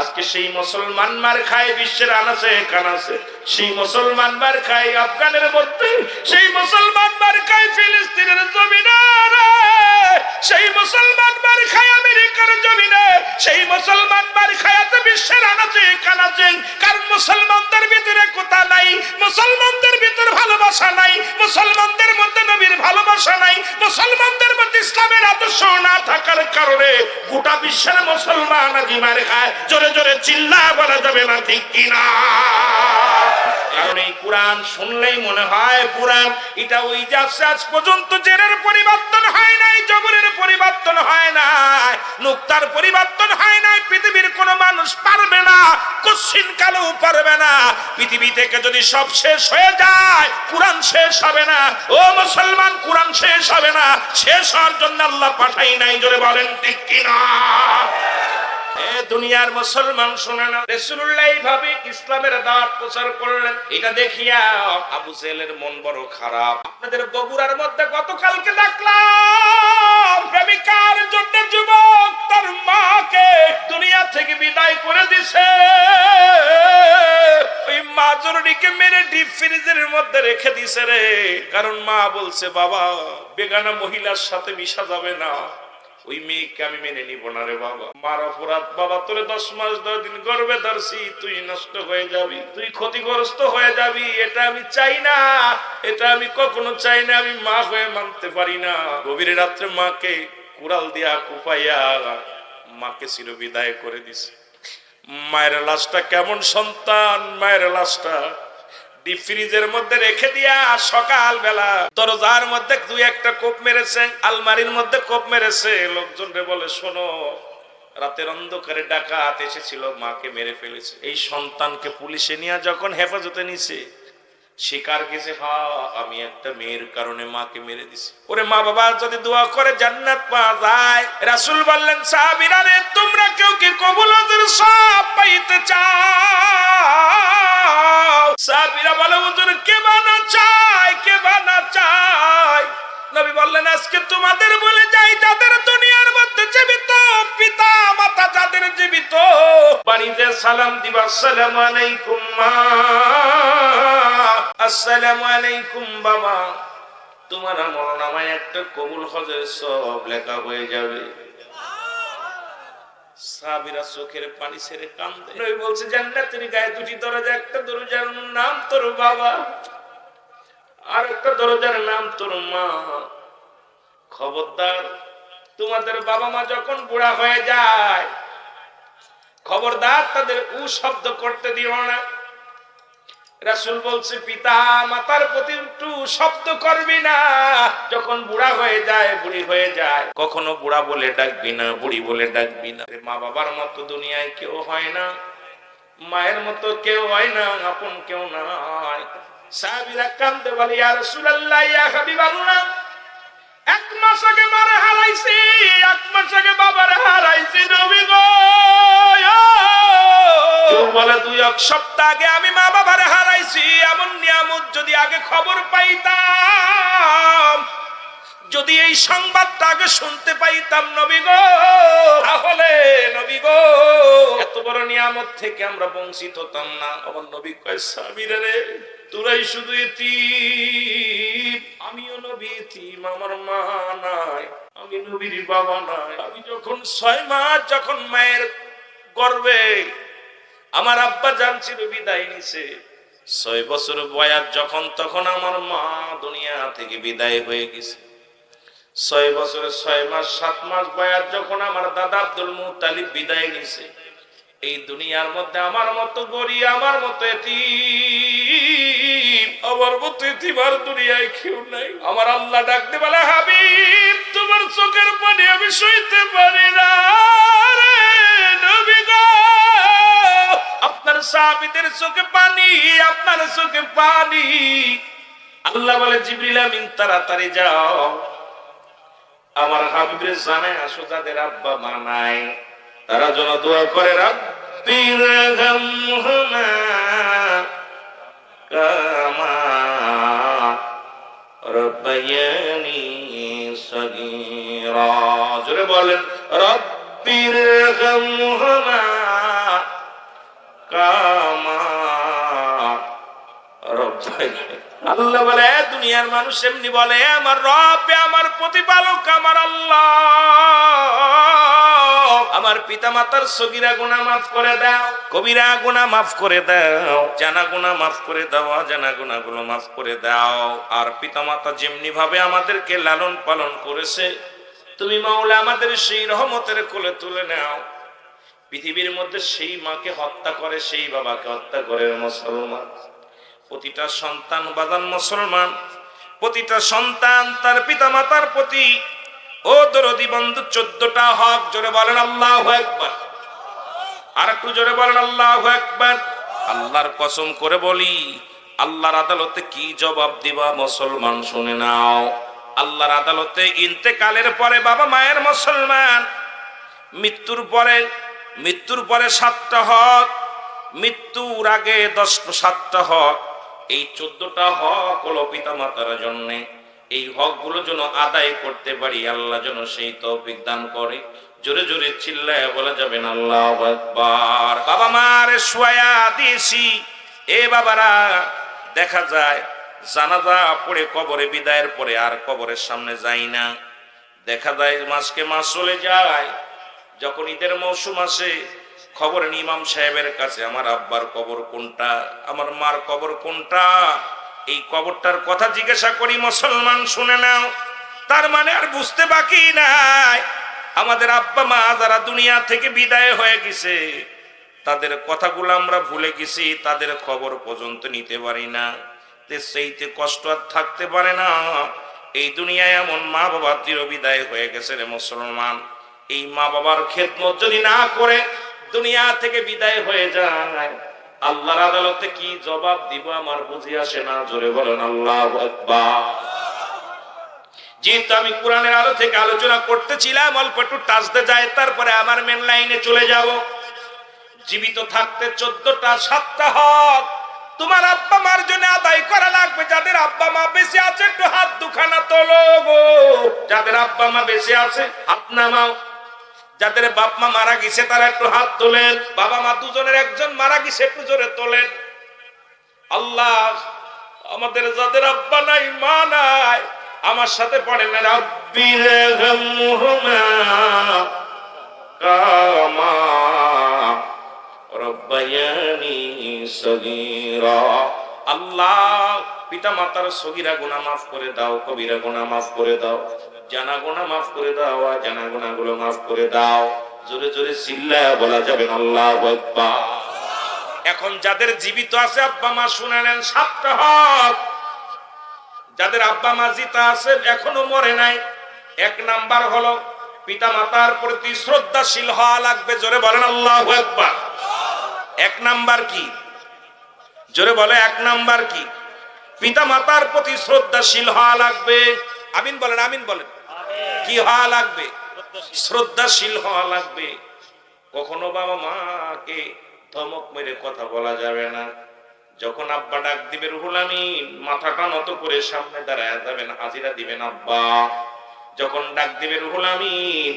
আজকে সেই মুসলমান মার খায় বিশ্বের আনাচে কানাচে, সেই মুসলমান মার খায় আফগানের মধ্যে, সেই মুসলমান মার খায় ফিলিস্তিনের জমিনে, সেই মুসলমান মার খায় আমেরিকার জমিনে, সেই মুসলমান মার খায় বিশ্বের আনাচে কানাচে। কারণ মুসলমানদের ভিতরে কথা নাই, মুসলমানদের ভিতরে ভালোবাসা নাই, মুসলমানদের মধ্যে নবীর ভালোবাসা নাই, মুসলমানদের মধ্যে ইসলামের আদর্শ না থাকার কারণে গোটা বিশ্বের মুসলমান আজ মার খায়। জোরে জোরে চিল্লা বলা যাবে না, ঠিক কিনা? কারণ এই কোরআন শুনলেই মনে হয় পুরাণ। এটা ওই যাচ্ছে, আজ পর্যন্ত জেরের পরিবর্তন হয় নাই, জবরের পরিবর্তন হয় নাই, নুক্তার পরিবর্তন হয় নাই। পৃথিবীর কোন মানুষ পারবে না, কশ্চিন কালেও পারবে না। পৃথিবী থেকে যদি সব শেষ হয়ে যায়, কোরআন শেষ হবে না। ও মুসলমান, কোরআন শেষ হবে না। শেষ হওয়ার জন্য আল্লাহ পাঠাই নাই। জোরে বলেন ঠিক কিনা? দুনিয়ার মুসলমান শুনে না, রাসূলুল্লাহ এইভাবে ইসলামের দাওয়াত প্রচার করলেন। এটা দেখিয়া আবু জেহেলের মন বড় খারাপ। আপনাদের বগুড়ার মধ্যে গতকালকে দেখলাম প্রেমিকার জন্য যুবক তার মাকে দুনিয়া থেকে বিদায় করে দিছে। ওই মা জননীকে মেরে ডিপ ফ্রিজের মধ্যে রেখে দিছে রে। কারণ মা বলছে, বাবা বেগানা মহিলার সাথে মিশা যাবে না, ওই মেয়েকে আমি মেনে নিব না রে বাবা। মার অপরাধ বাবা, তোরে 10 মাস 10 দিন গর্ভে ধরছি, তুই নষ্ট হয়ে যাবি, তুই ক্ষতিগ্রস্ত হয়ে যাবি, এটা আমি চাই না, এটা আমি কখনো চাই না, আমি মা হয়ে মানতে পারি না। গভীর রাত্রে মাকে কুড়াল দিয়া কুপাইয়া মাকে চিরবিদায় করে দিছে। মায়ের লাশটা কেমন সন্তান, মায়ের লাশটা ডিপ ফ্রিজের মধ্যে রেখে দিয়া সকাল বেলা দরজার মধ্যে 2-1টা কোপ মেরেছে, আলমারির মধ্যে কোপ মেরেছে। লোকজনরে বলে, শোনো, রাতের অন্ধকারে ডাকাত এসেছিল, মাকে মেরে ফেলেছে। এই সন্তানকে পুলিশে নিয়ে যখন হেফাজতে নিছে, স্বীকার গেছে, আমি একটা মেয়ের কারণে মাকে মেরে দিছি। ওরে মা বাবা যদি দোয়া করে জান্নাত পাওয়া যায়। রাসূল বললেন, সাহাবীরা রে, তোমরা কেউ কি কবুলের সব পাইতে চাও? সাহাবীরা বলে, হুজুর কে বানা চায়, কে বানা চায়? নবী বললেন, আজকে তোমাদের বলে যাই, যাদের দুনিয়ার মধ্যে জীবিত পিতা মাতা, যাদের জীবিত, বাড়িতে সালাম দিবা, আসসালামু আলাইকুম মা, আসসালামু আলাইকুম বাবা। তোমার আমলনামায় একটা কবুল হজের সব লেখা হয়ে যাবে। সাহাবীরা চোখের পানি ছেড়ে কান্দে। নবী বলছে, জান্নাতের গায়ে 2টি দরজা, একটা দরজার নাম তোর বাবা, আর একটা দরজার নাম তোর মা। খবরদার, তোমাদের বাবা মা যখন বুড়া হয়ে যায়, খবরদার তাদের উ শব্দ করতে দিও না। রাসূল বলছে, পিতা মাতার প্রতি একটু শব্দ করবি না। যখন বুড়া হয়ে যায়, বুড়ি হয়ে যায়, কখনো বুড়া বলে ডাকবি না, বুড়ি বলে ডাকবি না। মা বাবার মতো দুনিয়ায় কেউ হয় না, মায়ের মতো কেউ হয় না, আপন কেউ নাই। সাহাবীরা কান্দে বলে, ইয়া রাসূলুল্লাহ, ইয়া হাবিবাল্লাহ, 1 মাস আগে মারে হারাইছি, 1 মাস আগে বাবার হারাইছি নবী গো। কেউ বলে 2 সপ্তাহ আগে আমি মা বাবার হারাইছি। এমন নিয়ামত যদি আগে খবর পাইতাম, যদি এই সংবাদটা আগে শুনতে পাইতাম নবী গো, তাহলে নবী গো এত বড় নিয়ামত থেকে আমরা বঞ্চিত হতাম না। আমার নবী কয়, সাহাবীরা রে, তোরাই শুধু এতিম, আমিও নবী এতিম, আমার মা নাই, আমি নবীর বাবা নাই। আমি যখন 6 মাস যখন মায়ের গর্ভে আমার আব্বা জান ছিল, বিদায় নিছে। 6 বছর বয়স যখন, তখন আমার মা দুনিয়া থেকে বিদায় হয়ে গেছে। 6 বছর 6 মাস 7 মাস বয়স যখন আমার দাদা আব্দুল মুত্তালিব বিদায় নিছে। এই দুনিয়ার মধ্যে আমার মতো গরিব, আমার মতো এতিম, আমার মতো এতিম আর দুনিয়ায় কেউ নাই। আমার আল্লাহ ডাকতে বলে, হাবিব, তোমার চোখের পানি আমি সইতে পারি না রে নবী গো। আপনার সাহাবীদের চোখে পানি, আপনার চোখে পানি। আল্লাহ বলে, জিবরিল আমিন, তাড়াতাড়ি যাও, আমার হাবিবের জানায় আসো, যাদের আব্বা মা নাই, তারা যেন দোয়া করে, রাব্বিরহামহুমা কামা রাব্বায়ানি সগীরা। জোরে বলেন, রাব্বিরহামহুমা কামা রব্বাই। আল্লাহ বলে দুনিয়ার মানুষ এমনি বলে আমার রব, আমার প্রতিপালক, আমার আল্লাহ, আমার পিতা মাতার সগীরা গুনাহ মাফ করে দাও, কবিরা গুনাহ মাফ করে দাও, জানা গুনাহ মাফ করে দাও, অজানা গুনাহগুলো মাফ করে দাও। আর পিতা মাতা যেমনি ভাবে আমাদেরকে লালন পালন করেছে, তুমি মাওলা আমাদের সেই রহমতের কোলে তুলে নাও। পৃথিবীর মধ্যে সেই মাকে হত্যা করে, সেই বাবাকে হত্যা করে মুসলমান। প্রতিটা সন্তান বাজান মুসলমান, প্রতিটা সন্তান তার পিতা মাতার প্রতি ও দরদি বন্ধু 14টা হক। জোরে বলেন আল্লাহু আকবার। আর একটু জোরে বলেন আল্লাহু আকবার। আল্লাহর কসম করে বলি, আল্লাহর আদালতে কি জবাব দিবা মুসলমান শুনে নাও। আল্লাহর আদালতে ইন্তেকালের পরে বাবা মায়ের মুসলমান, মৃত্যুর পরে 7টা হক, মৃত্যুর আগে 7টা হক। এই 14টা হক হলো পিতা মাতার জন্য। এই হকগুলো যেন আদায় করতে পারি, আল্লাহ যেন সেই তৌফিক দান করে। জোরে জোরে চিল্লায় বলা যাবেন আল্লাহু আকবার। বাবা মারে শুয়া দিয়েছি, এ বাবারা দেখা যায় জানাজা পড়ে কবরে বিদায়ের পরে আর কবরের সামনে যাই না। দেখা যায় মাসকে মাস চলে যায়, যখন ঈদের মৌসুম আসে খবর নিয়ে ইমাম সাহেবের কাছে, আমার আব্বার কবর কোনটা, আমার মার কবর কোনটা, এই কবরটার কথা জিজ্ঞাসা করি। মুসলমান শুনে নাও, তার মানে আর বুঝতে বাকি নাই আমাদের আব্বা মা যারা দুনিয়া থেকে বিদায় হয়ে গেছে, তাদের কথাগুলো আমরা ভুলে গেছি, তাদের খবর পর্যন্ত নিতে পারি না। সেইতে কষ্ট আর থাকতে পারে না। এই দুনিয়ায় এমন মা বাবা চির বিদায় হয়ে গেছে রে মুসলমান। এই মা বাবার খেদমত যদি না করে দুনিয়া থেকে বিদায় হয়ে যায়, আল্লাহর আদালতে কি জবাব দিব আমার বুঝি আসে না। জোরে বলেন আল্লাহু আকবার। যেহেতু আমি কোরআনের আলো থেকে আলোচনা করতেছিলাম, অল্প একটু টাচতে যায়, তারপরে আমার মেন লাইনে চলে যাব। জীবিত থাকতে 14টা 7টা হক তোমার আব্বা মার জন্য আদায় করা লাগবে। যাদের আব্বা মা বেঁচে আছে একটু হাত দুখানা তোলো গো। যাদের আব্বা মা বেঁচে আছে হাত নামাও। যাদের বাপ মা মারা গেছে তারা একটু হাত তোলেন। বাবা মা দুজনের একজন মারা গেছে একটু জোরে তোলেন। আল্লাহ আমাদের যাদের আব্বা নাই মা নাই, আমার সাথে পড়েন রাব্বিরহামহুমা কামা রব্বায়ানি সগীরা। আল্লাহ পিতা মাতার সগীরা গুনাহ মাফ করে দাও, কবিরা গুনাহ মাফ করে দাও, জানা গুনাহ মাফ করে দাও, অজানা গুনাহগুলো মাফ করে দাও। জোরে জোরে চিল্লায়া বলা যাবে আল্লাহু আকবার। এখন যাদের জীবিত আছে আব্বা মা শুনে নেন 7টা হক। যাদের আব্বা মা জিতা আছে এখনো মরে নাই, 1 নাম্বার হলো পিতা মাতার প্রতি শ্রদ্ধাশীল হওয়া লাগবে। জোরে বলেন আল্লাহু আকবার। 1 নাম্বার কি? জোরে বলে 1 নাম্বার কি? পিতা মাতার প্রতি শ্রদ্ধাশীল হওয়া লাগবে। আমিন বলেন, আমিন বলেন। কি হওয়া লাগবে? শ্রদ্ধাশীল হওয়া লাগবে। কখনো বাবা মাকে ধমক মেরে কথা বলা যাবে না। যখন আব্বা ডাক দিবে রুহুল আমিন, মাথাটা নত করে সামনে দাঁড়ায় যাবেন, হাজিরা দিবেন আব্বা। যখন ডাক দিবে রুহুল আমিন,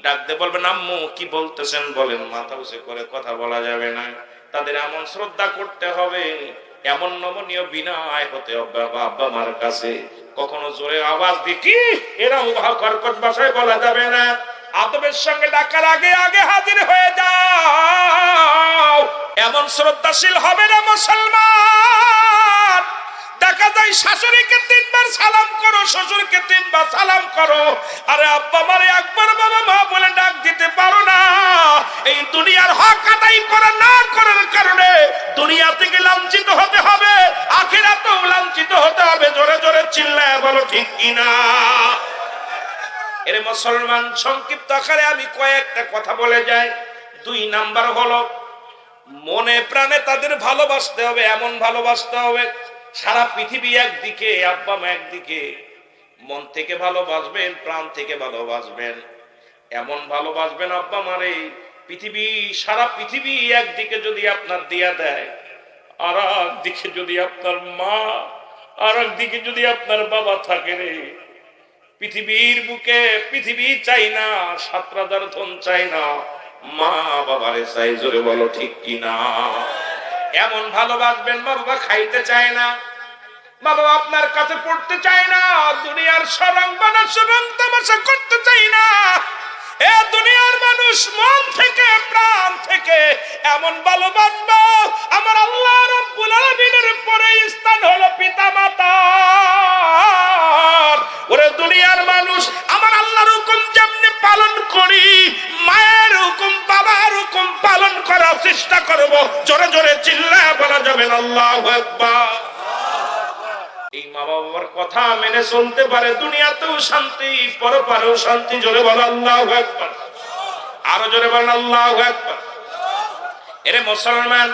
ডাক দিয়ে বলবেন আম্মু কি বলতেছেন বলেন, মাথা উঁচু করে কথা বলা যাবে না। তাদের এমন শ্রদ্ধা করতে হবে, এমন নমনীয় বিনয় হতে হবে আব্বা মার কাছে। কখনো জোরে আওয়াজ দিয়ে কি এরকম কর্কট ভাষায় বলা যাবে না। আদবের সঙ্গে ডাকার আগে আগে হাজির হয়ে যাও। এমন শ্রদ্ধাশীল হবে না মুসলমান। দেখা যায় শাশুড়িকে 3 বার সালাম করো, শ্বশুরকে 3 বার সালাম করো, আরে আব্বা মারে একবার বাবা মা বলে ডাক দিতে পারো না। এই দুনিয়ার হক আদায় করা না করার কারণে দুনিয়া থেকে লাঞ্ছিত হতে হবে, আখিরাতেও লাঞ্ছিত হতে হবে। জোরে জোরে চিল্লায় বলো ঠিক কিনা। এর মুসলমান সংক্ষিপ্ত আকারে আমি কয়েকটা কথা বলে যাই। 2 নাম্বার হলো মনে প্রাণে তাদের ভালোবাসতে হবে, এমন ভালোবাসতে হবে সারা পৃথিবী একদিকে আব্বা মা একদিকে, মন থেকে ভালোবাসবেন, প্রাণ থেকে ভালোবাসবেন, এমন ভালোবাসবেন আব্বা মারে পৃথিবী সারা পৃথিবী একদিকে যদি আপনার দিয়া দেয়, আর একদিকে যদি আপনার মা, আর একদিকে যদি আপনার বাবা থাকে রে, পৃথিবীর বুকে পৃথিবী চাই না, 7 রাজার ধন চাই না, মা বাবারে চাই, জোরে বলো ঠিক কিনা। এমন ভালোবাসবেন মা বাবা খাইতে চায় না, মা বাবা আপনার কাছে পড়তে চায় না, দুনিয়ার সরং বানাস রং তামাশা করতে চায় না। এ দুনিয়ার মানুষ মন থেকে প্রাণ থেকে এমন ভালোবাসবো, আমার আল্লাহ রাব্বুল আলামিনের পরে স্থান হলো পিতামাতা। ওরে দুনিয়ার মানুষ, আমার আল্লাহর হুকুম যেমনি পালন করি, মায়ের হুকুম বাবার হুকুম পালন করার চেষ্টা করব। জোরে জোরে চিল্লায় বলা যাবে না আল্লাহু আকবার। এই মা বাবার কথা মেনে চলতে পারে, দুনিয়াতেও শান্তি, পরপারেও শান্তি। জোরে বলো আল্লাহু আকবার, আরো জোরে বলো আল্লাহু আকবার। এরে মুসলমান,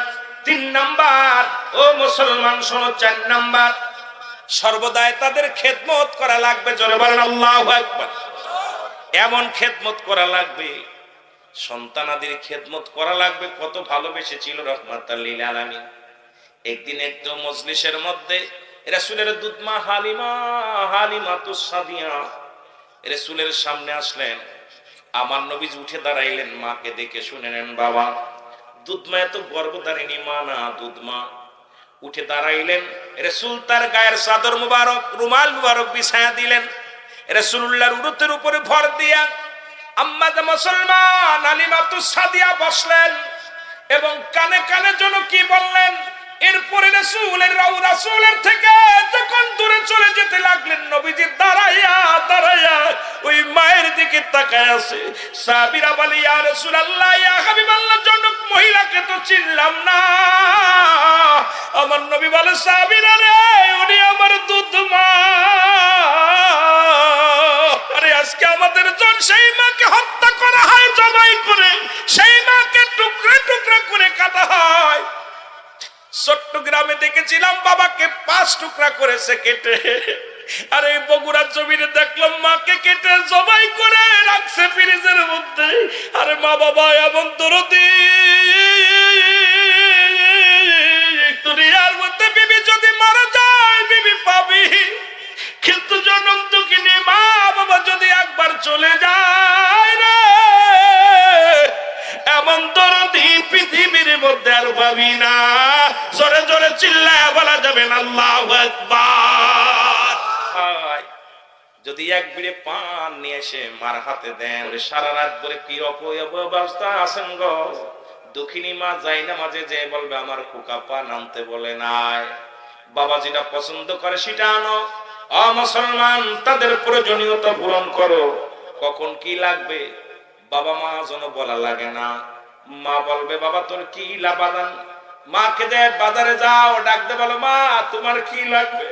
3 নাম্বার, ও মুসলমান শোনো, 4 নাম্বার, সর্বদাই তাদের খেদমত করা লাগবে। জোরে বলেন আল্লাহু আকবার। এমন খেদমত করা লাগবে, সন্তানাদের খেদমত করা লাগবে। কত ভালোবেসেছিল রাহমাতাল লিল আলামিন। একদিন একটু মজলিসের মধ্যে রাসূলের দুধমা হালিমাতুস সাদিয়া রাসূলের সামনে আসলেন। আমার নবীজি উঠে দাঁড়াইলেন, মাকে দেখে শুনে নেন, বাবা দুধমা এত গর্ভধারিণী মা না, দুধমা উঠে দাঁড়াইলেন। রাসূল তার গায়ের চাদর মুবারক, রুমাল মুবারক বিছায়া দিলেন। রাসূলুল্লাহর উরুতের উপরে ভর দিয়া আম্মা যে মুসলমান হালিমাতুস সাদিয়া বসলেন এবং কানে কানে যেন কি বললেন। এরপরে রাসূলের থেকে যখন দূরে চলে যেতে লাগলেন, নবীজি দাঁড়াইয়া দাঁড়াইয়া ওই মায়ের দিকে তাকায় আছে। সাহাবীরা বলে, ইয়া রাসূলুল্লাহ, ইয়া হাবিবাল্লাহ, জনক মহিলাকে তো চিনলাম না। আমার নবী বলে, সাহাবীরা রে, উনি আমার দুধমা। আরে আজকে আমাদের জন সেই মাকে হত্যা করা হয়, জবাই করে সেই মাকে টুকরা টুকরা করে কাটা হয়। চট্টগ্রামে দেখেছিলাম বাবাকে 5 টুকরা করেছে কেটে, আর এই বগুড়ার জমিনে দেখলাম মাকে কেটে জবাই করে রাখছে ফ্রিজের মধ্যে। আরে মা বাবা এমন দরদি, দুনিয়ার মধ্যে বিবি যদি মারা যায় বিবি পাবি, কিন্তু জনম দুঃখিনী মা বাবা যদি একবার চলে যায় রে, এমন দরদি পৃথিবীর মধ্যে আর পাবি না। জোরে জোরে চিল্লায় বলা যাবে না আল্লাহু আকবার। যদি এক বিড়ে পান নিয়ে এসে মার হাতে দেন, সারা রাত ধরে কি অবস্থা আছেন গো, দুঃখিনী মা যাই না মাঝে যে বলবে আমার খোকা পান আনতে বলে নাই, বাবা যেটা পছন্দ করে সেটা আনো। মুসলমান, তাদের প্রয়োজনীয়তা পূরণ করো। কখন কি লাগবে বাবা মা যেন বলা লাগে না। মা বলবে, বাবা তোর কি লাবাদান, মাকে দে বাজারে যাও, ডাকতে বলো, মা তোমার কি লাগবে,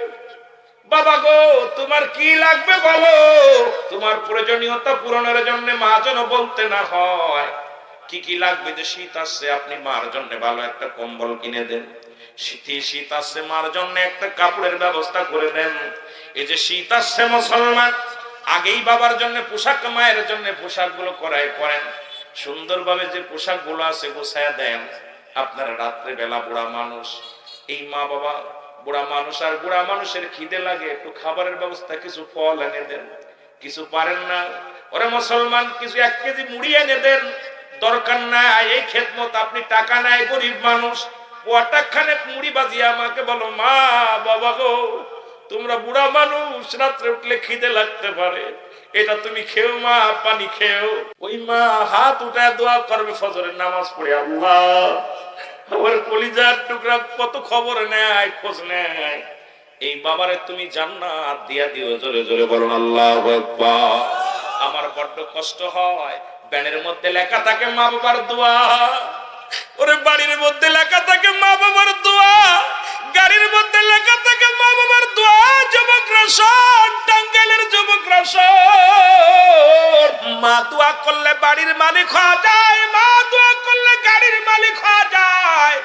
বাবা গো তোমার কি লাগবে বলো। তোমার প্রয়োজনীয়তা পূরণের জন্য মা যেন বলতে না হয়। কি কি লাগবে, যে শীত আসছে আপনি মার জন্য ভালো একটা কম্বল কিনে দেন, শীত আসছে মার জন্য একটা কাপড়ের ব্যবস্থা করে দেন। এই যে শীত আসছে মুসলমান, আগেই বাবার জন্য পোশাক, মায়ের জন্য পোশাক গুলো করাই করেন, সুন্দরভাবে যে পোশাক গুলো আছে গোছায়া দেন। আপনারা রাত্রে বেলা বুড়া মানুষ, এই মা বাবা বুড়া মানুষ, আর বুড়া মানুষের খিদে লাগে, একটু খাবারের ব্যবস্থা, কিছু ফল এনে দেন। কিছু পারেন না, ওরে মুসলমান কিছু 1 কেজি মুড়ি এনে দেন। দরকার নাই এই খেদমত, আপনি টাকা নাই, গরিব মানুষ, ওয়াটাখানে মুড়ি বাজিয়ে আমাকে বলো, মা বাবা গো তোমরা বুড়া মানুষ, রাত্রে উঠলে খিদে লাগতে পারে, এটা তুমি খেও মা, পানি খেও। ওই মা হাত উঠায় দোয়া করবে ফজরের নামাজ পড়ে, আল্লাহ আমার কলিজার টুকরা কত খবর নেয়, খোঁজ নেয়, এই বাবারে তুমি জান্নাত দিয়া দিও। জোরে জোরে বলুন আল্লাহু আকবার। আমার বড্ড কষ্ট হয়, ব্যানের মধ্যে লেখা থাকে মা বাবার দোয়া, ওরে বাড়ির মধ্যে লেখা থাকে মা বাবার দোয়া, গাড়ির মধ্যে লেখা থাকে মা বাবার দোয়া। যুবকরা শোন, টাঙ্গাইলের যুবকরা শোন, মা দোয়া করলে বাড়ির মালিক হওয়া যায়, মা দোয়া করলে গাড়ির মালিক হওয়া যায়,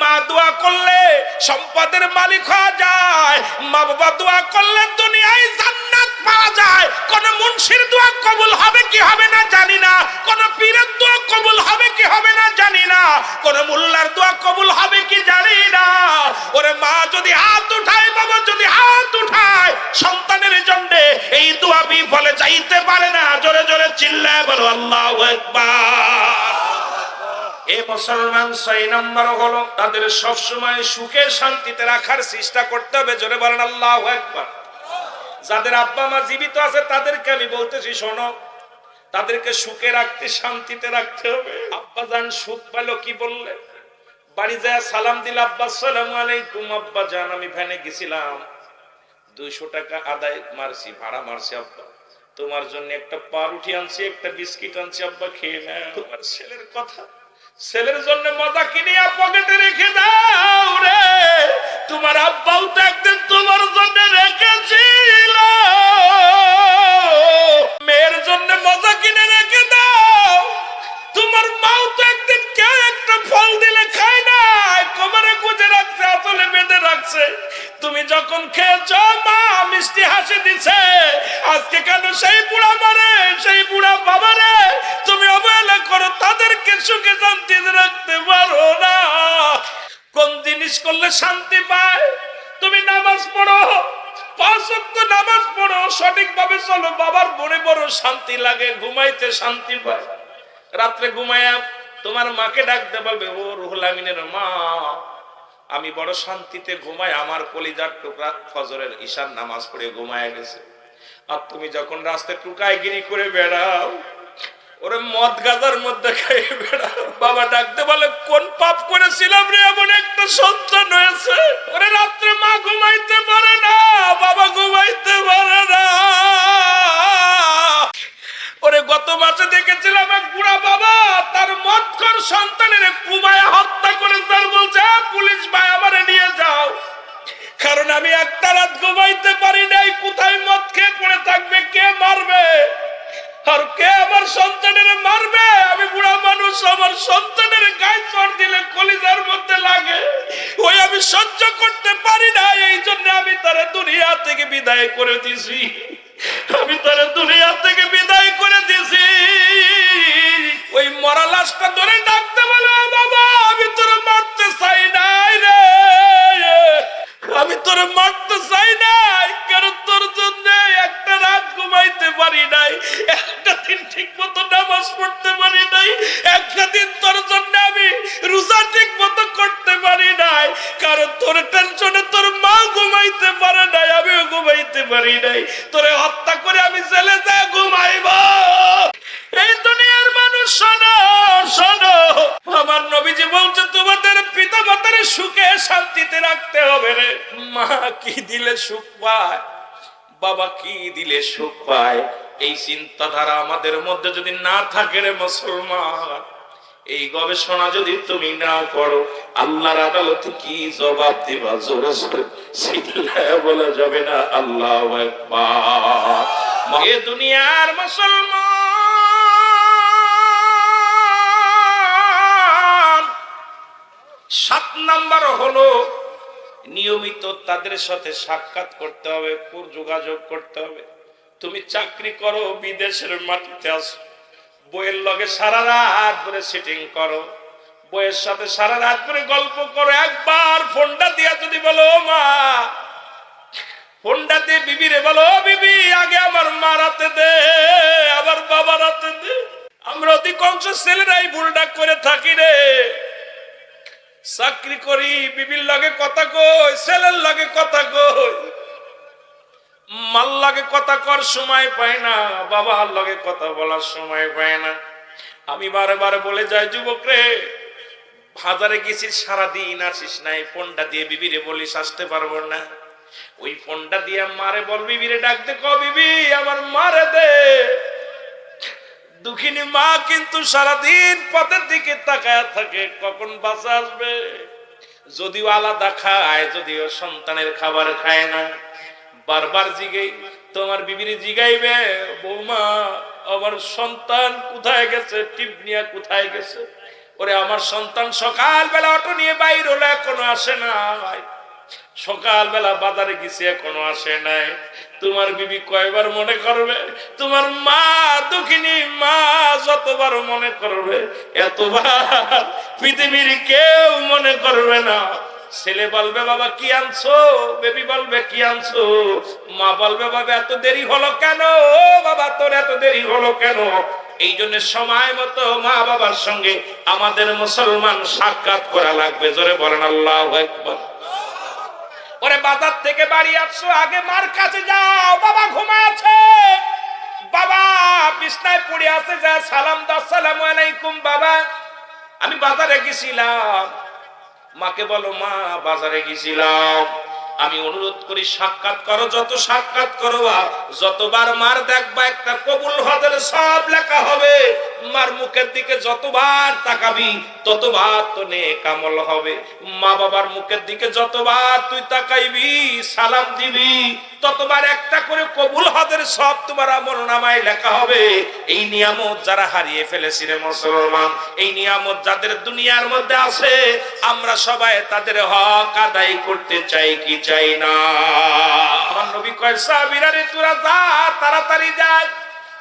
মা দোয়া করলে সম্পদের মালিক হওয়া যায়, মা বাবা দোয়া করলে দুনিয়ায় জান্নাত পাওয়া যায়। কোন মুন্সির দোয়া কবুল হবে কি হবে না জানি না, কোন পীরের দোয়া কবুল হবে কি হবে না জানি না, কোন মোল্লার দোয়া কবুল হবে কি জানি না। ওরে মা যদি হাত উঠায়, বাবা যদি হাত উঠায় সন্তানের জন্য, এই দোয়া বিফলে যাইতে পারে না। জোরে জোরে চিল্লায় বলো আল্লাহু আকবার। এ মুসলমান 6 নম্বর হলো তাদের সব সময় সুখে শান্তিতে রাখার চেষ্টা করতে হবে। জোরে বলেন আল্লাহু আকবার। যাদের আব্বা মা জীবিত আছে তাদেরকে আমি বলতেছি, শোনো, তাদেরকে সুখে রাখতে, শান্তিতে রাখতে হবে। আব্বা জান সুখ পেল কি বললে? বাড়ি যায় সালাম দিল, আব্বা আসসালামু আলাইকুম। আব্বা জান আমি ভ্যানে গেছিলাম, 200 টাকা আদায় মারছি, ভাড়া মারছি। আব্বা তোমার জন্য একটা পাউরুটি আনছি, একটা বিস্কিট আনছি, আব্বা খেয়ে নাও। তোমার ছেলের কথা, ছেলের জন্য মজা কিনিয়া পকেটে রেখে দাও রে। তোমার আব্বাও তো একদিন তোমার জন্য রেখেছিল। মেয়ের জন্য মজা কিনে রেখে দাও। তোমার মাও তো একদিন কেউ একটা ফল দিলে খায় না, কোমরে গুজে রাখছে, আসলে বেঁধে রাখছে। তুমি যখন খেয়েছ মা মিষ্টি হাসি দিছে, আজকে কেন সেই বুড়া মারে, সেই বুড়া বাবারে তুমি অবহেলা করো? তাদেরকে সুখে শান্তিতে রাখতে পারো না। কোন জিনিস করলে শান্তি পায়? তুমি নামাজ পড়ো, 5 ওয়াক্ত নামাজ পড়ো, সঠিকভাবে চলো, বাবার মনে বড় শান্তি লাগে, ঘুমাইতে শান্তি পায়। রাত্রে ঘুমায়া তোমার মাকে ডাকতে বলবে, ও রুহুল আমিনের মা, আমি বড় শান্তিতে ঘুমাই, আমার কলিজার টুকরা ফজরের ঈশার নামাজ পড়ে ঘুমায় গেছে। আর তুমি যখন রাস্তায় টুকায় গিরি করে বেড়াও, ওরে মদ গাজার মধ্যে খাইয়ে বেড়াও, বাবা ডাকতে বলে, কোন পাপ করেছিলাম রে এমন একটা সন্তান হয়েছে? ওরে রাত্রে মা ঘুমাইতে পারে না, বাবা ঘুমাইতে পারে না। ওরে গত মাসে দেখেছিলাম এক বুড়া বাবা তার মদখোর সন্তানের কুমায় হত্যা করে, তার বলছে, পুলিশ ভাই আমারে নিয়ে যাও, কারণ আমি একটা রাত ঘুমাইতে পারি নাই। কোথায় মদ খেয়ে পড়ে থাকবে, কে মারবে, আর কে আমার সন্তানের মারবে? আমি বুড়া মানুষ, আমার সন্তানের গায়ে চড় দিলে কলিজার মধ্যে লাগে, ওই আমি সহ্য করতে পারি না। এই জন্য আমি তারা দুনিয়া থেকে বিদায় করে দিছি, আমি তারা দুনিয়া থেকে বিদায় করে দিছি। ওই মরা লাশটা ধরে ডাকতে বলে, বাবা আমি তোরে মারতে চাই নাই রে, আমি তোরে মারতে চাই নাই, কারণ তোর জন্য একটা রাত ঘুমাইতে পারি নাই, একটা দিন ঠিক মতো নামাজ পড়তে পারি নাই, একটা দিন তোর জন্য আমি রোজা ঠিক মতো করতে পারি নাই, কারণ তোর টেনশনে তোর মা ঘুমাইতে পারে নাই, আমিও ঘুমাইতে পারি নাই। তোরে হত্যা করে আমি জেলে যা ঘুমাইব। এই দুনিয়ার মানুষ শোনো, শোনো, আমার নবীজি বলছে, তোমাদের পিতা মাতার সুখে শান্তিতে রাখতে হবে রে। মা কি দিলে সুখ পায়, বাবা কি দিলে সুখ পায়, এই চিন্তাধারা আমাদের মধ্যে যদি না থাকে রে মুসলমান, এই গবেষণা যদি তুমি না করো, আল্লাহর আদালতে কি জবাব দিবা? জোরে জোরে চিল্লায়া বলা যাবে না আল্লাহু আকবার। এ দুনিয়ার মুসলমান 7 নাম্বার হলো নিয়মিত তাদের সাথে সাক্ষাৎ করতে হবে, যোগাযোগ করতে হবে। তুমি চাকরি করো, বিদেশের মাটিতে আসো, বইয়ের লগে সারা রাত ধরে সিটিং করো, বইয়ের সাথে সারা রাত ধরে গল্প করো। একবার ফোনটা দিয়া যদি বলো, মা, ফোনটা দিয়ে বিবিরে বলো, বিবি আগে আমার মা রাতে দে, আবার বাবা রাতে দে। আমরা অধিকাংশ ছেলেরাই ভুলটা করে থাকি রে। চাকরি করি, বিবির লাগে কথা কই, ছেলের লাগে কথা কই, মাল লাগে কথা কর সময় পায় না, বাবার লাগে কথা বলার সময় পায় না। আমি বারে বারে বলে যাই, যুবক রে, বাজারে গেছিস সারাদিন আসিস নাই, ফোনটা দিয়ে বিবিরে বলিস আসতে পারবো না, ওই ফোনটা দিয়ে মারে বল, বিবিরে ডাক দে, ক বিবি আমার মারে দে। দুঃখিনী মা কিন্তু সারাদিন পথের দিকে তাকায় থাকে, কখন বাসা আসবে। যদিও আলাদা খায়, যদিও সন্তানের খাবার খায় না, বারবার জিগাই, তোমার বিবির জিগাইবে, বৌমা আমার সন্তান কোথায় গেছে, টিপ নিয়ে কোথায় গেছে? ওরে আমার সন্তান সকালবেলা অটো নিয়ে বাইর হলো, এখনো আসে না, সকালবেলা বাজারে গেছে এখনো আসে নাই। তোমার বিবি কয়বার মনে করবে? তোমার মা, দুঃখিনী মা যতবার মনে করবে, এতবার পৃথিবীর কেউ মনে করবে না। ছেলে বলবে, বাবা কি আনছো? বেবি বলবে, কি আনছো? মা বলবে, বাবা এত দেরি হলো কেন? ও বাবা তোর এত দেরি হলো কেন? এই জন্য সময় মতো মা বাবার সঙ্গে আমাদের মুসলমান সাক্ষাৎ করা লাগবে। জোরে বলেন আল্লাহু আকবার। ওরে বাজার থেকে বাড়ি আসছো, আগে মার কাছে যাও, বাবা ঘুমায় আছে, বাবা বিছনায় পড়ে আছে, যা সালাম দাও, আসসালামু আলাইকুম বাবা, আমি বাজারে গেছিলাম। মাকে বলো মা বাজারে গেছিলাম। আমি অনুরোধ করি সাক্ষাৎ করো, যত সাক্ষাৎ করো যতবার মার দেখবা একটা কবুল হজের সব লেখা হবে। মার মুখের দিকে যতবার তাকাবি ততবার তো নেক আমল হবে। মা বাবার মুখের দিকে যতবার তুই তাকাইবি সালাম দিবি ততবার একটা করে কবুল হজের সব তোমার আমলনামায় লেখা হবে। এই নিয়ামত যারা হারিয়ে ফেলেছি রে মুসলমান, এই নিয়ামত যাদের দুনিয়ার মধ্যে আছে, আমরা সবাই তাদের হক আদায় করতে চাই কি চাই না? আমার নবী কয় সাহাবীরা রে তোরা যা, তাড়াতাড়ি যা,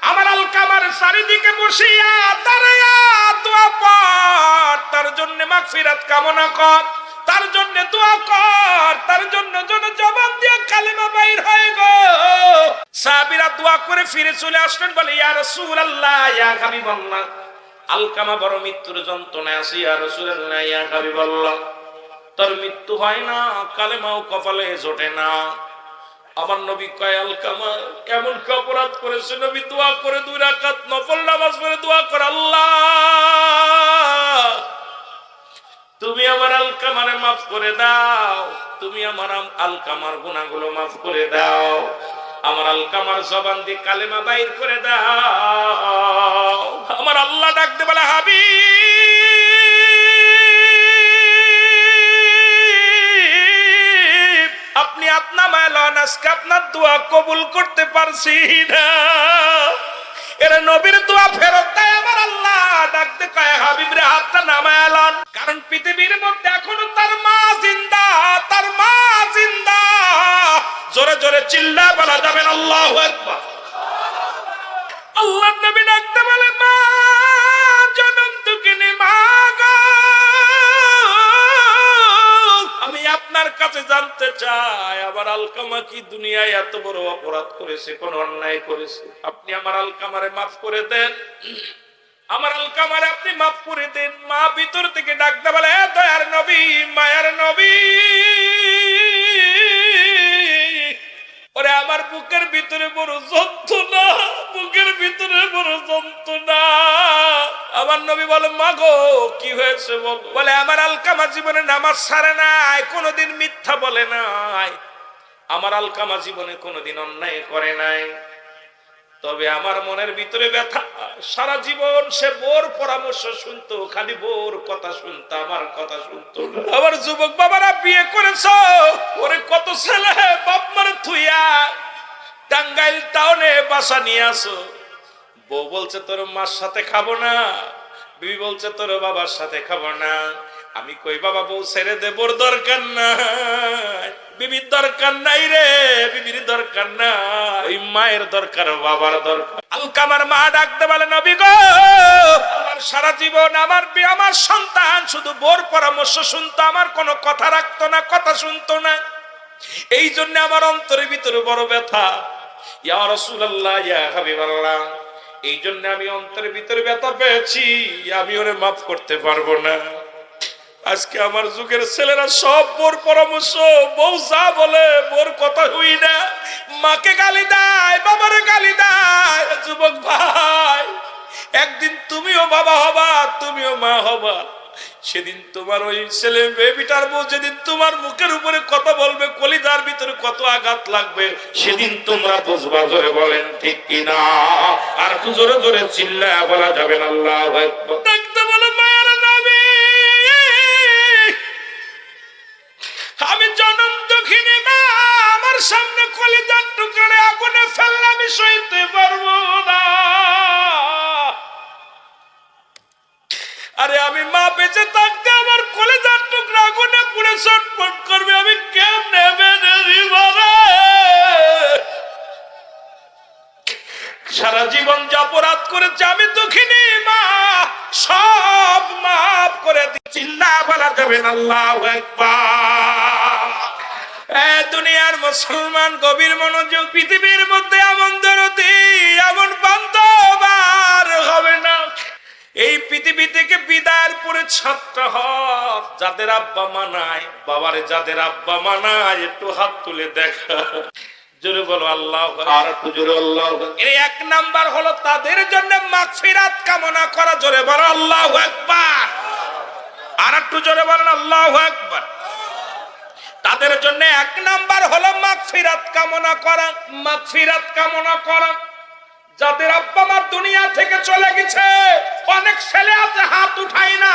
আমার আলকামার চারিদিকে বসিয়া দাঁড়াইয়া দোয়া পড়, তার জন্য মাগফিরাত কামনা কর, তার জন্য দোয়া কর, তার জন্য জবান দিয়ে কালেমা বাইর হয় গো। সাহাবীরা দোয়া করে ফিরে চলে আসলেন, বলে ইয়া রাসূলুল্লাহ, ইয়া হাবিবাল্লাহ, আলকামা বড় মৃত্যুর যন্ত্রণায় আছে, ইয়া রাসূলুল্লাহ, ইয়া হাবিবাল্লাহ, তার মৃত্যু হয় না, কালেমাও কপালে জোটে না। আমার নবী কয় আলকামা কেমন কি অপরাধ করেছে? নবী দোয়া করে 2 রাকাত নফল নামাজ পড়ে দোয়া করে, আল্লাহ তুমি আমার আলকামারে মাফ করে দাও, তুমি আমার আলকামার গুনাহগুলো মাফ করে দাও, আমার আলকামার জবান দিয়ে কালেমা বাইর করে দাও। আমার আল্লাহ ডাকতে বলে হাবিব, আপনি আপনার মায়লান, আজকে আপনার দোয়া কবুল করতে পারছি না। এরা নবীর দোয়া ফেরত দেয়। আমার আল্লাহ ডাকতে কয় হাবিব রে হাতটা নামায় লন, কারণ পৃথিবীর মধ্যে এখনো তার মা জিন্দা, তার মা জিন্দা। জোরে জোরে চিল্লা বলা যাবে না আল্লাহু আকবার। আল্লাহর নবী ডাকতে বলে মা জনম দুঃখিনী মা গো, আমি আপনার কাছে জানতে চাই আমার আলকামা কি দুনিয়ায় এত বড় অপরাধ করেছে, কোন অন্যায় করেছে? আপনি আমার আলকামারে মাফ করে দেন, আমার আলকামারে আপনি মাফ করে দেন। মা ভিতর থেকে ডাকতে বলে হে দয়ার নবী, মায়ার নবী, ওরে আমার বুকের ভিতরে বড় যন্ত্রণা, বুকের ভিতরে বড় যন্ত্রণা। আমার নবী বলে মা গো কি হয়েছে বল? বলে আমার আলকামা জীবনে নামাজ ছাড়ে নাই, কোনোদিন মিথ্যা বলে নাই, আমার আলকামা জীবনে কোনোদিন অন্যায় করে নাই, তবে আমার মনের ভিতরে ব্যথা। সারা জীবন সে বোর পরামর্শ শুনতো, খালি বোর কথা শুনতো, আমার কথা শুনতো না। আমার যুবক বাবারা বিয়ে করেছো, ওরে কত ছেলে বাপ মারে থুইয়া টাঙ্গাইল টাউনে বাসা নিয়ে আসো, বউ বলছে তোর মার সাথে খাবো না, বিবি বলছে তোর বাবার সাথে খাবো না। আমি কই বাবা বউ ছেড়ে দে, বোর দরকার নাই, বিবির দরকার নাই রে, বিবির দরকার নাই, ওই মায়ের দরকার, বাবার দরকার। আলকামার মা ডাকতে বলে নবী গো, আমার সারা জীবন আমার সন্তান শুধু বোর পরামর্শ শুনতো, আমার কোনো কথা রাখতো না, কথা শুনতো না, এই জন্য আমার অন্তরের ভিতরে বড় ব্যথা। ইয়া রাসূলুল্লাহ, ইয়া হাবিবাল্লাহ, এই জন্য আমি অন্তরের ভিতরে ব্যথা পেয়েছি, আমি ওরে মাফ করতে পারবো না। আজকে আমার যুগের ছেলেরা সব বোর পরামর্শ, বউ যা বলে বোর কথা হই না, মাকে গালি দেয়, বাবারে গালি দেয়। যুবক ভাই, একদিন তুমিও বাবা হবা, তুমিও মা হবা, সেদিন তোমার ওই ছেলে বেবিটার বউ যেদিন তোমার মুখের উপরে কথা বলবে, কলিজার ভিতরে কত আঘাত লাগবে, সেদিন তোমরা বুঝবা। জোরে বলেন ঠিক কিনা? আর একটু জোরে জোরে চিল্লায়া বলা যাবে না আল্লাহু আকবার। দেখতে বলে মায়ের নবী, আমি জনম দুঃখিনী মা, আমার সামনে কলিজার টুকরে আগুনে ফেললে আমি সইতে পারবো না। আরে আমি মা বেঁচে থাকতে আমার কলিজার টুকরা আগুনে পুড়ে ছটফট করবে, আমি কেমনে মেনে নিব রে? সারা জীবন যা অপরাধ করেছে আমি দুঃখিনী মা, সব মাফ করে দিচ্ছি। চিল্লা বলা যাবে না আল্লাহু আকবার। দুনিয়ার মুসলমান গভীর মনোযোগ। পৃথিবীর মধ্যে এমন দরদি, এমন বান্ধব আর হবে না। এই পৃথিবী থেকে বিদায়ের পরে ছাত্র হক যাদের আব্বা মা নাই, বাবারে যাদের আব্বা মা নাই, একটু হাত তুলে দেখা। জোরে বলো আল্লাহু আকবার। আর একটু জোরে আল্লাহু আকবার। এর এক নাম্বার হলো তাদের জন্য মাগফিরাত কামনা করা। জোরে বলো আল্লাহু আকবার। আর একটু জোরে বলেন আল্লাহু আকবার। তাদের জন্য এক নাম্বার হলো মাগফিরাত কামনা করা। মাগফিরাত কামনা করা। যাদের আব্বা মা দুনিয়া থেকে চলে গেছে, অনেক ছেলে আছে হাত উঠায় না,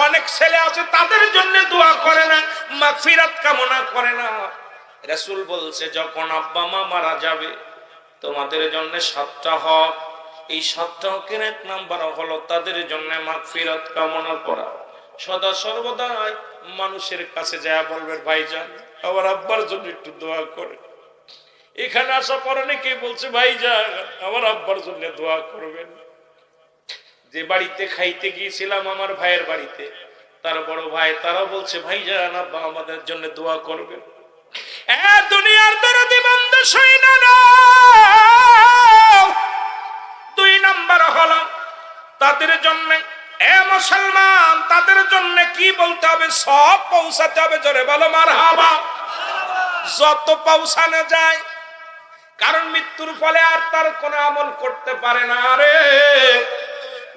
অনেক ছেলে আছে তাদের জন্য দোয়া করে না, মাগফিরাত কামনা করে না। রাসূল বলছে যখন আব্বা মা মারা যাবে তোমাদের জন্য 7টা হক। এই 7টা হকের এক নাম্বার হলো তাদের জন্য মাগফিরাত কামনা করা। সদা সর্বদাই মানুষের কাছে যা বলবেন ভাইজান আমার আব্বার জন্য একটু দোয়া করে। এখানে আসা পরে নাকি বলছে ভাইজান আমার আব্বার জন্য দোয়া করবেন। যে বাড়িতে খাইতে গিয়েছিলাম আমার ভাইয়ের বাড়িতে, তার বড় ভাই তারাও বলছে ভাইজান আব্বা আমাদের জন্য দোয়া করবেন। দুনিয়ার দরদি বান্দা সইনা না। 2 নাম্বার হলো তাদের জন্য মুসলমান, তাদের জন্য কি বলতে হবে? সব পৌঁছাতে হবে। জোরে বলো মারহাবা। যত পৌঁছানো যায়, কারণ মৃত্যুর ফলে আর তার কোনো আমল করতে পারে না রে।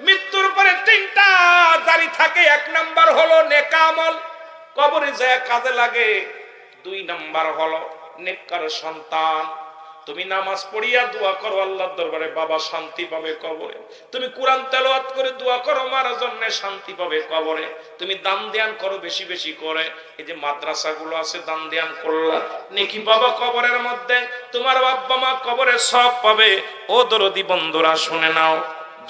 মৃত্যুর পরে 3টা জারি থাকে। 1 নাম্বার হলো নেক আমল, কবরে যায় কাজে লাগে। 2 নাম্বার হলো নেককার সন্তান। তুমি নামাজ পড়িয়া দোয়া করো আল্লাহর দরবারে, বাবা শান্তি পাবে কবরে। তুমি কোরআন তেলাওয়াত করে দোয়া করো মার জন্য, শান্তি পাবে কবরে। তুমি দান ধ্যান করো বেশি বেশি করে। এই যে মাদ্রাসাগুলো আছে, দান ধ্যান করলা, নেকি বাবা কবরের মধ্যে। তোমার বাবা মা কবরে সব পাবে। ও দরদি বন্ধুরা শুনে নাও,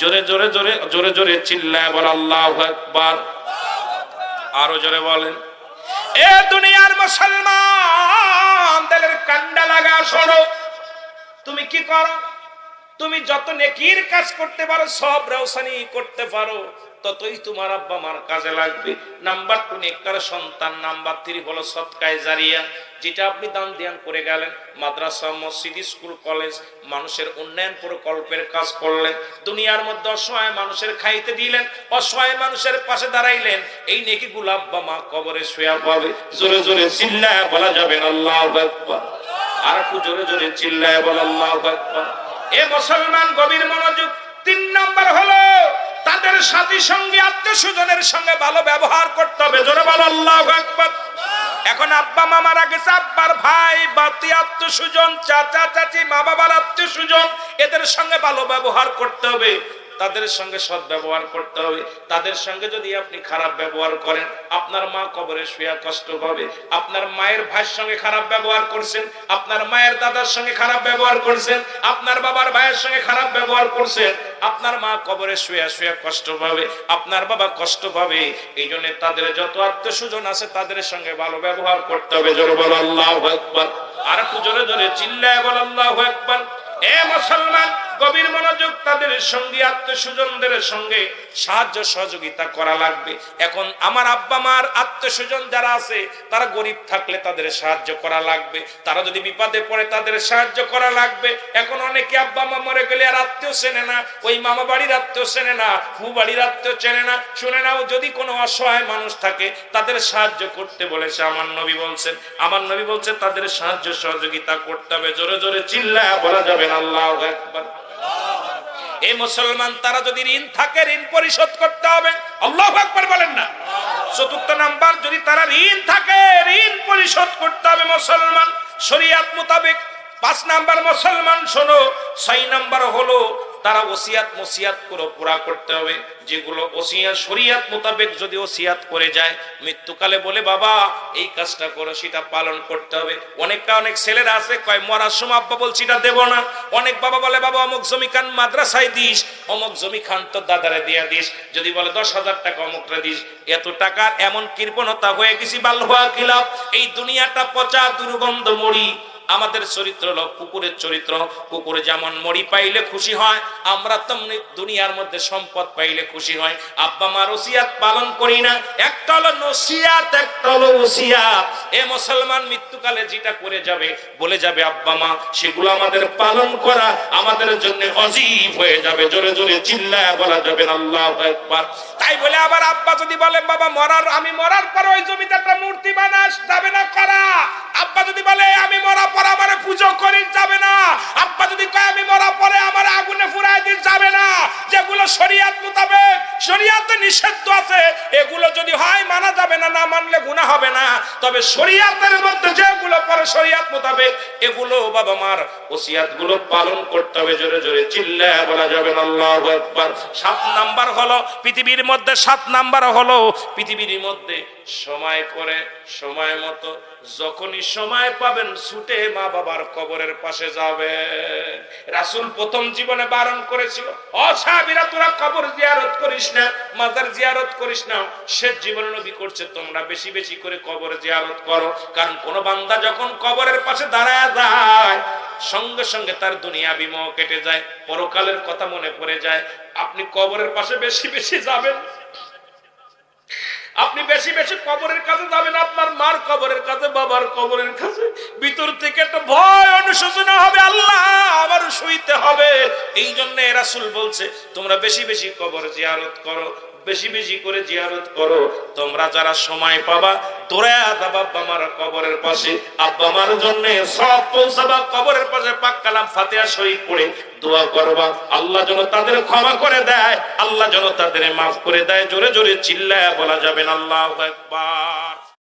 জোরে জোরে জোরে জোরে জোরে চিল্লায় বল আল্লাহু আকবার। আরো জোরে বলেন। এ দুনিয়ার মুসলমান দিলের কান্ডা লাগা শোনো। তুমি কি করো? তুমি যত নেকির কাজ করতে পারো, সব রওশানি করতে পারো, ততই তোমার আব্বা মার কাজে লাগবে। নাম্বার 2 নেককার সন্তান। নাম্বার 3 হলো সদকায়ে জারিয়া, যেটা আপনি দান ধ্যান করে গেলেন। মাদ্রাসা, মসজিদ, স্কুল, কলেজ, মানুষের উন্নয়ন প্রকল্পের কাজ করলেন। দুনিয়ার মধ্যে অসহায় মানুষের খাইতে দিলেন, অসহায় মানুষের পাশে দাঁড়াইলেন। এই নেকিগুলো আব্বা মা কবরে শুয়া পাবে। জোরে জোরে চিল্লায় বলা যাবে আল্লাহু আকবার। আর একটু জোরে জোরে চিল্লায় বল আল্লাহু আকবার। এ মুসলমান গভীর মনোযোগ। 3 নাম্বার হলো তাদের সাথী সঙ্গী আত্মীয়স্বজনের সঙ্গে ভালো ব্যবহার করতে হবে। জোরে বল আল্লাহু আকবার। এখন আব্বা মা মারা গেছে, আব্বার ভাই বাতি আত্মীয়স্বজন, চাচা চাচি, মা বাবার আত্মীয়স্বজন, এদের সঙ্গে ভালো ব্যবহার করতে হবে। তাদের সঙ্গে সৎ ব্যবহার করতে হবে। তাদের সঙ্গে যদি আপনি খারাপ ব্যবহার করেন, আপনার মা কবরে শুয়ে কষ্ট পাবে। আপনার মায়ের ভাইয়ের সঙ্গে খারাপ ব্যবহার করছেন, আপনার মায়ের দাদার সঙ্গে খারাপ ব্যবহার করছেন, আপনার বাবার ভাইয়ের সঙ্গে খারাপ ব্যবহার করছেন, আপনার মা কবরে শুয়ে শুয়ে কষ্ট পাবে, আপনার বাবা কষ্ট পাবে। এই জন্য তাদের যত আত্মীয়স্বজন আছে তাদের সঙ্গে ভালো ব্যবহার করতে হবে। জোরে বল আল্লাহু আকবার। আর একটু জোরে জোরে চিল্লায় বল আল্লাহু আকবার। এ মুসলমান গভীর মনোযোগ। তাদের সঙ্গে আত্মীয়স্বজনদের সঙ্গে সাহায্য সহযোগিতা করা লাগবে। এখন আমার আব্বা মার আত্মীয়স্বজন যারা আছে, তারা গরিব থাকলে তাদের সাহায্য করা লাগবে। তারা যদি বিপদে পড়ে তাদের সাহায্য করা লাগবে। এখন অনেকে আব্বা মা মরে গেলে আর আত্মীয় চেনে না, ওই মামা বাড়ির আত্মীয় চেনে না, ফু বাড়ির আত্মীয় চেনে না। শুনে নাও, যদি কোনো অসহায় মানুষ থাকে তাদের সাহায্য করতে বলেছে আমার নবী বলছেন। আমার নবী বলছে তাদের সাহায্য সহযোগিতা করতে হবে। জোরে জোরে চিল্লায় বলা যাবে আল্লাহু আকবার। এই মুসলমান তারা যদি ঋণ থাকে ঋণ পরিশোধ করতে হবে। আল্লাহু আকবার বলেন না। 4র্থ নাম্বার, যদি তারা ঋণ থাকে ঋণ পরিশোধ করতে হবে মুসলমান শরীয়ত মোতাবেক। 5 নাম্বার মুসলমান শোনো, 6 নাম্বার হলো তারা ওসিয়াত মসিয়াত করে পুরা করতে হবে। যেগুলো ওসিয়াত শরীয়ত মোতাবেক যদি ওসিয়াত করে যায়, মৃত্যুকালে বলে বাবা এই কাজটা করো, সেটা পালন করতে হবে। অনেক ছেলেরা আছে কয় মরার সময় আব্বা বলছি এটা দেব না। অনেক বাবা বলে বাবা অমুক জমি খান মাদ্রাসায় দিস, অমুক জমি খান তোর দাদারে দিয়ে দিস। যদি বলে 10,000 টাকা অমুকরে দিস। এত টাকা এমন কৃপণতা হয়ে গেছি বাল হওয়া কিলাপ। এই দুনিয়াটা পচা দুর্গন্ধ মরি। আমাদের চরিত্র হলো কুকুরের চরিত্র। কুকুরে যেমন মরি পাইলে খুশি হয়, আমরা তেমনি দুনিয়ার মধ্যে সম্পদ পাইলে খুশি হয়। আব্বা মার ওসিয়াত পালন করি না। একটা হলো নসিয়াত, একটা হলো ওসিয়াত। এ মুসলমান মৃত্যুকালে যেটা করে যাবে, বলে যাবে আব্বা মা, সেগুলো আমাদের পালন করা আমাদের জন্য ওয়াজিব হয়ে যাবে। জোরে জোরে চিল্লায়া বলা যাবে আল্লাহু আকবার। তাই বলে আবার আব্বা যদি বলে বাবা আমি মরার পর ওই জমিতে একটা মূর্তি বানাস, যাবে না করা। আব্বা যদি বলে আমি মরা পর আমারে পূজা করিস, যাবে না। আব্বা যদি কয় আমি মরা পরে আমার আগুনে ফুরাই দিস, যাবে না। যেগুলো শরীয়ত মোতাবেক, শরীয়তে নিষিদ্ধ আছে, এগুলো যদি হয় মানা যাবে না, না মানলে গুনাহ হবে না। তবে শরীয়তের মধ্যে যেগুলো পরে শরীয়ত মোতাবেক, এগুলো বাবা মার ওসিয়াত গুলো পালন করতে হবে। জোরে জোরে চিল্লায়া বলা যাবে আল্লাহু আকবার। 7 নাম্বার হলো পৃথিবীর মধ্যে, 7 নাম্বার হলো পৃথিবীর মধ্যে সময় করে সময় মতো যখনই সময় পাবেন ছুটে মা বাবার কবরের পাশে যাবে। রাসূল প্রথম জীবনে বারণ করেছিল, ও সাহাবীরা তোরা কবর জিয়ারত করিস না, মাজার জিয়ারত করিস না। শেষ জীবনে নবী করছে তোমরা বেশি বেশি করে কবর জিয়ারত করো। কারণ কোন বান্দা যখন কবরের পাশে দাঁড়ায় যায়, সঙ্গে সঙ্গে তার দুনিয়াবি মোহ কেটে যায়, পরকালের কথা মনে পড়ে যায়। আপনি কবরের পাশে বেশি বেশি যাবেন, আপনি বেশি বেশি কবরের কাছে যাবেন, আপনার মার কবরের কাছে, বাবার কবরের কাছে। ভিতর থেকে একটা ভয় অনুশোচনা হবে, আল্লাহ আবার শুইতে হবে। এই জন্য রাসূল বলছে তোমরা বেশি বেশি কবর জিয়ারত করো, বেশি বেশি করে জিয়ারত করো। তোমরা যারা সময় পাবা দৌড়ায়া যাবা আব্বা মার কবরের পাশে, আব্বা মার জন্য সব পৌঁছাবা। কবরের পাশে পাক কালাম ফাতিহা শরীফ পড়ে দোয়া করবা, আল্লাহ যেন তাদের ক্ষমা করে দেয়, আল্লাহ যেন তাদের মাফ করে দেয়। জোরে জোরে চিল্লায়া বলা যাবে আল্লাহু আকবার।